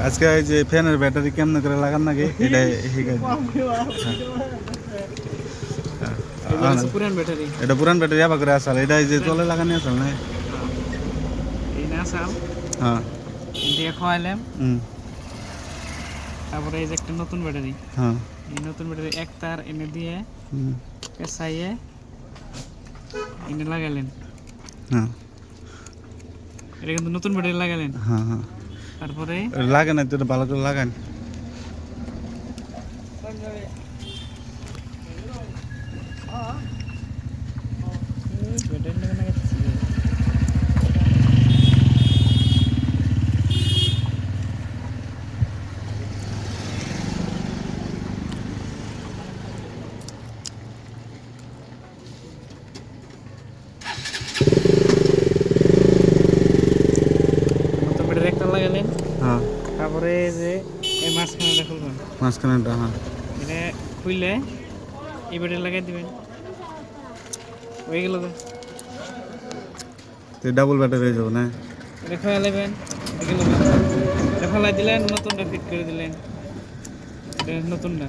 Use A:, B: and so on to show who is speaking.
A: আজকে এই যে ফ্যানের ব্যাটারি কেমনে করে লাগান নাকি এটাই শিখাই
B: পুরান ব্যাটারি
A: এটা পুরান ব্যাটারি আবার করে আসাল এটা এই যে তলে লাগানি আসাল না
B: এই না আসাল
A: হ্যাঁ
B: দিয়ে খাওয়াইলাম
A: হুম
B: তারপরে এই যে একটা নতুন ব্যাটারি
A: হ্যাঁ
B: এই নতুন ব্যাটারি এক তার এনে দিয়ে
A: হুম
B: পেঁচাইয়ে এনে লাগালেন
A: হ্যাঁ
B: এটা কিন্তু নতুন ব্যাটারি লাগালেন
A: হ্যাঁ হ্যাঁ
B: তারপরে
A: লাগে না তো এটা ভালো করে লাগান
B: নতুন ব্যাটারি একটা লাগালেন
A: হ্যাঁ
B: তারপরে যে এই মাঝখানেটা খুলবেন
A: মাঝখানেটা হ্যাঁ
B: এটা খুললে এই ব্যাটারি লাগাই দিবেন হয়ে গেল তো
A: ডাবল ব্যাটারি হয়ে যাবে না
B: এটা খোয়া নেবেন এটা ফেলাই দিলেন নতুনটা ফিট করে দিলেন এটা নতুনটা